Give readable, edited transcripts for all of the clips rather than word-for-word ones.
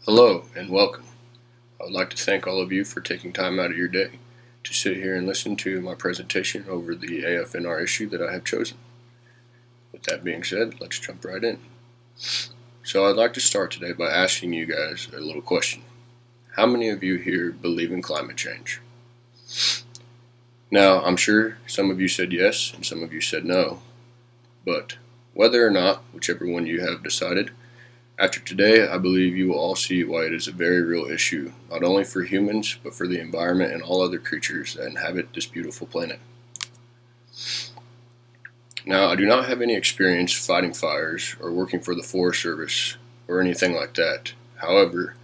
Hello and welcome. I would like to thank all of you for taking time out of your day to sit here and listen to my presentation over the AFNR issue that I have chosen. With that being said, let's jump right in. So I'd like to start today by asking you guys a little question. How many of you here believe in climate change? Now, I'm sure some of you said yes and some of you said no, but whether or not, whichever one you have decided, after today, I believe you will all see why it is a very real issue, not only for humans, but for the environment and all other creatures that inhabit this beautiful planet. Now, I do not have any experience fighting fires or working for the Forest Service or anything like that. However,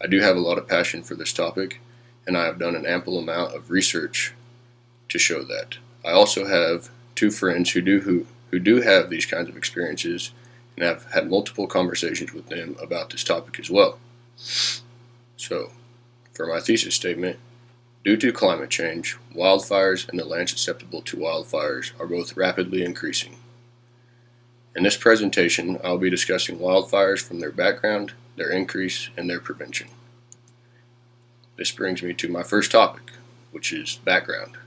I do have a lot of passion for this topic, and I have done an ample amount of research to show that. I also have two friends who do have these kinds of experiences, and I've had multiple conversations with them about this topic as well. So, for my thesis statement, due to climate change, wildfires and the land susceptible to wildfires are both rapidly increasing. In this presentation, I'll be discussing wildfires from their background, their increase, and their prevention. This brings me to my first topic, which is background.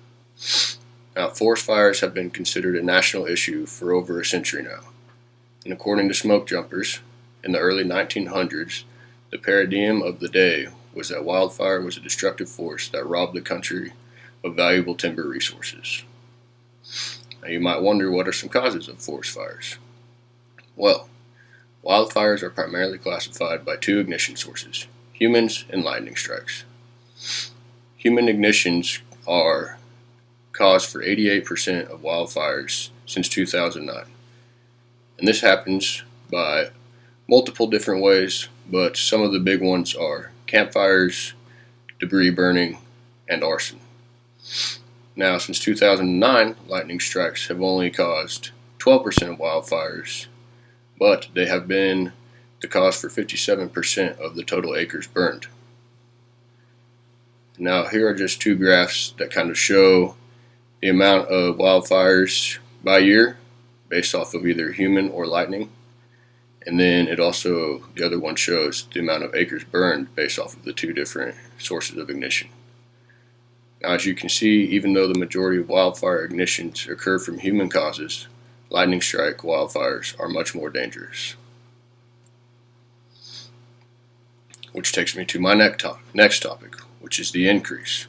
Now, forest fires have been considered a national issue for over a century now. And according to smoke jumpers, in the early 1900s, the paradigm of the day was that wildfire was a destructive force that robbed the country of valuable timber resources. Now you might wonder, what are some causes of forest fires? Well, wildfires are primarily classified by two ignition sources, humans and lightning strikes. Human ignitions are cause for 88% of wildfires since 2009. And this happens by multiple different ways, but some of the big ones are campfires, debris burning, and arson. Now, since 2009, lightning strikes have only caused 12% of wildfires, but they have been the cause for 57% of the total acres burned. Now, here are just two graphs that kind of show the amount of wildfires by year, based off of either human or lightning. And then the other one shows the amount of acres burned based off of the two different sources of ignition. Now, as you can see, even though the majority of wildfire ignitions occur from human causes, lightning strike wildfires are much more dangerous. Which takes me to my next topic, which is the increase.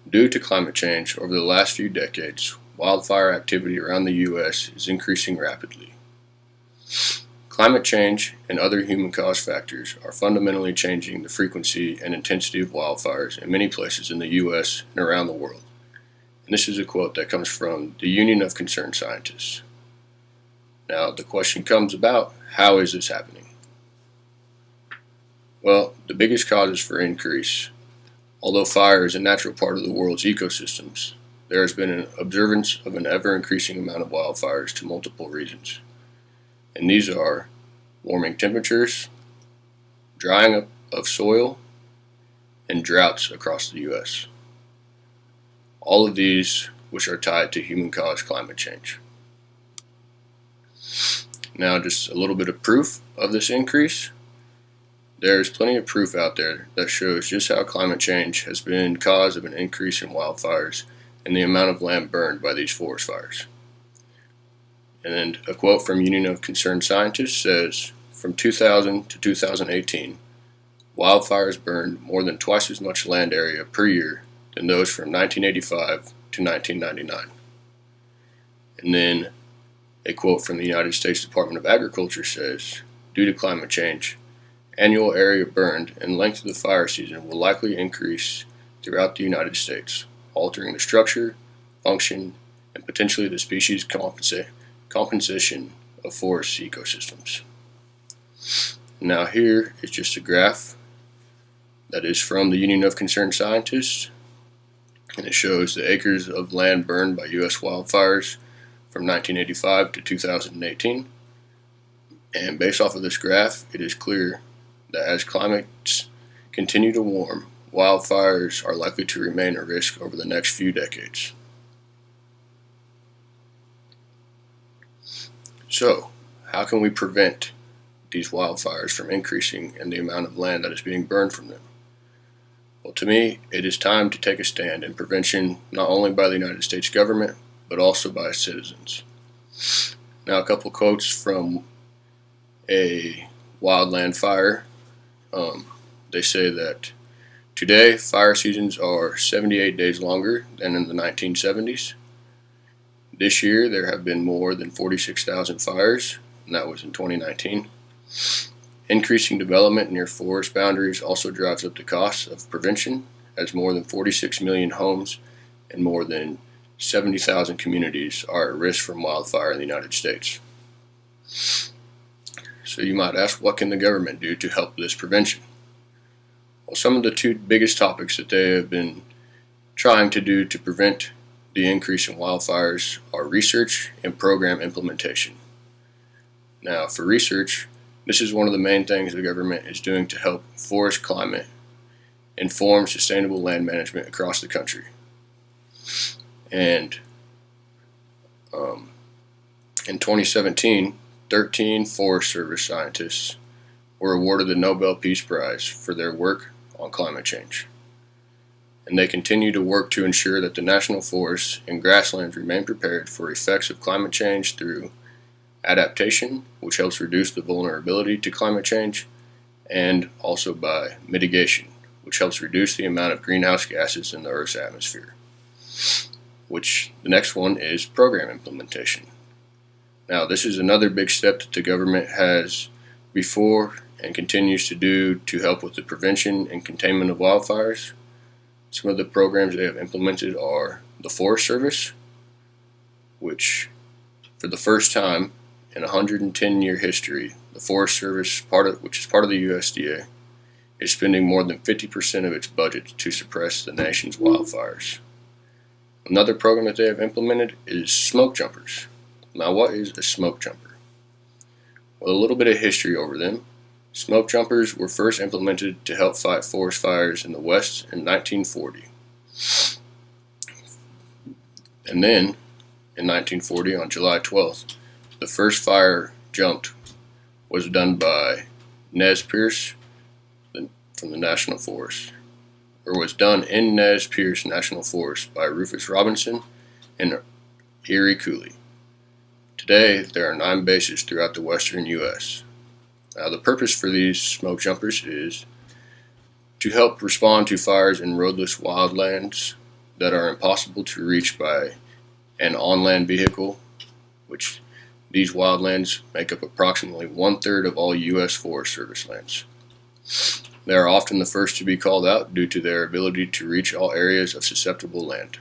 Due to climate change over the last few decades, wildfire activity around the U.S. is increasing rapidly. Climate change and other human-caused factors are fundamentally changing the frequency and intensity of wildfires in many places in the U.S. and around the world. And this is a quote that comes from the Union of Concerned Scientists. Now, the question comes about, how is this happening? Well, the biggest causes for increase, although fire is a natural part of the world's ecosystems, there has been an observance of an ever-increasing amount of wildfires to multiple reasons. And these are warming temperatures, drying up of soil, and droughts across the U.S. All of these which are tied to human-caused climate change. Now, just a little bit of proof of this increase. There is plenty of proof out there that shows just how climate change has been cause of an increase in wildfires and the amount of land burned by these forest fires. And a quote from Union of Concerned Scientists says, from 2000 to 2018, wildfires burned more than twice as much land area per year than those from 1985 to 1999. And then a quote from the United States Department of Agriculture says, due to climate change, annual area burned and length of the fire season will likely increase throughout the United States, altering the structure, function, and potentially the species composition of forest ecosystems. Now, here is just a graph that is from the Union of Concerned Scientists, and it shows the acres of land burned by U.S. wildfires from 1985 to 2018. And based off of this graph, it is clear that as climates continue to warm, wildfires are likely to remain a risk over the next few decades. So, how can we prevent these wildfires from increasing and the amount of land that is being burned from them? Well, to me, it is time to take a stand in prevention not only by the United States government, but also by citizens. Now, a couple quotes from a wildland fire. They say that today, fire seasons are 78 days longer than in the 1970s. This year, there have been more than 46,000 fires, and that was in 2019. Increasing development near forest boundaries also drives up the costs of prevention, as more than 46 million homes and more than 70,000 communities are at risk from wildfire in the United States. So you might ask, what can the government do to help this prevention? Well, some of the two biggest topics that they have been trying to do to prevent the increase in wildfires are research and program implementation. Now, for research, this is one of the main things the government is doing to help forest climate inform sustainable land management across the country. And in 2017, 13 Forest Service scientists were awarded the Nobel Peace Prize for their work on climate change. And they continue to work to ensure that the national forests and grasslands remain prepared for effects of climate change through adaptation, which helps reduce the vulnerability to climate change, and also by mitigation, which helps reduce the amount of greenhouse gases in the Earth's atmosphere. Which the next one is program implementation. Now, this is another big step that the government has before and continues to do to help with the prevention and containment of wildfires. Some of the programs they have implemented are the Forest Service, which for the first time in 110-year history, the Forest Service, which is part of the USDA, is spending more than 50% of its budget to suppress the nation's wildfires. Another program that they have implemented is smoke jumpers. Now, what is a smoke jumper? Well, a little bit of history over them. Smoke jumpers were first implemented to help fight forest fires in the West in 1940. And then, in 1940, on July 12th, the first fire jumped was done by Nez Perce from the National Forest, or was done in Nez Perce National Forest by Rufus Robinson and Erie Cooley. Today, there are 9 bases throughout the western U.S. Now, the purpose for these smoke jumpers is to help respond to fires in roadless wildlands that are impossible to reach by an on-land vehicle, which these wildlands make up approximately 1/3 of all U.S. Forest Service lands. They are often the first to be called out due to their ability to reach all areas of susceptible land.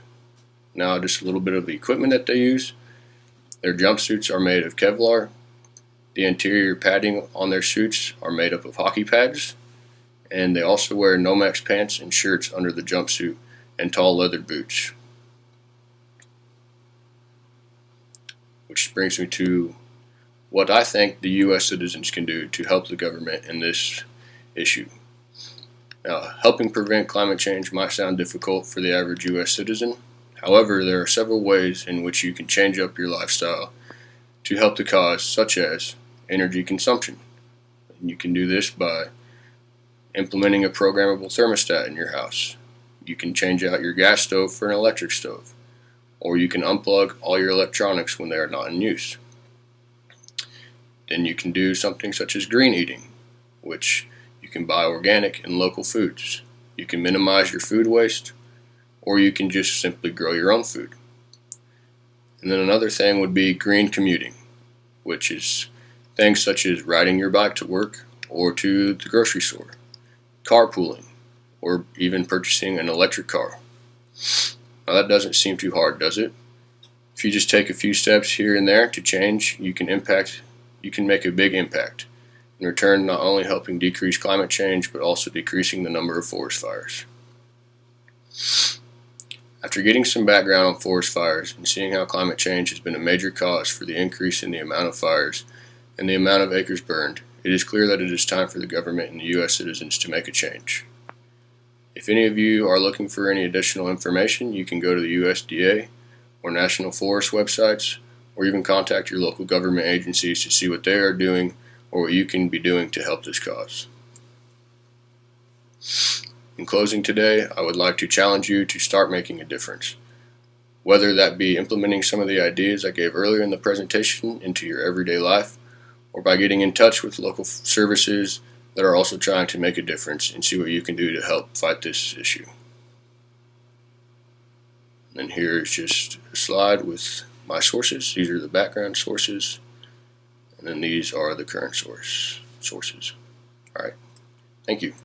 Now, just a little bit of the equipment that they use. Their jumpsuits are made of Kevlar. The interior padding on their suits are made up of hockey pads. And they also wear Nomex pants and shirts under the jumpsuit and tall leather boots. Which brings me to what I think the U.S. citizens can do to help the government in this issue. Now, helping prevent climate change might sound difficult for the average U.S. citizen. However, there are several ways in which you can change up your lifestyle to help the cause, such as energy consumption. And you can do this by implementing a programmable thermostat in your house. You can change out your gas stove for an electric stove, or you can unplug all your electronics when they are not in use. Then you can do something such as green eating, which you can buy organic and local foods. You can minimize your food waste, or you can just simply grow your own food. And then another thing would be green commuting, which is things such as riding your bike to work or to the grocery store, carpooling, or even purchasing an electric car. Now, that doesn't seem too hard, does it? If you just take a few steps here and there to change, you can make a big impact. In return, not only helping decrease climate change, but also decreasing the number of forest fires. After getting some background on forest fires and seeing how climate change has been a major cause for the increase in the amount of fires and the amount of acres burned, it is clear that it is time for the government and the U.S. citizens to make a change. If any of you are looking for any additional information, you can go to the USDA or National Forest websites, or even contact your local government agencies to see what they are doing or what you can be doing to help this cause. In closing today, I would like to challenge you to start making a difference, whether that be implementing some of the ideas I gave earlier in the presentation into your everyday life, or by getting in touch with local services that are also trying to make a difference and see what you can do to help fight this issue. And here is just a slide with my sources. These are the background sources, and then these are the current sources. All right, thank you.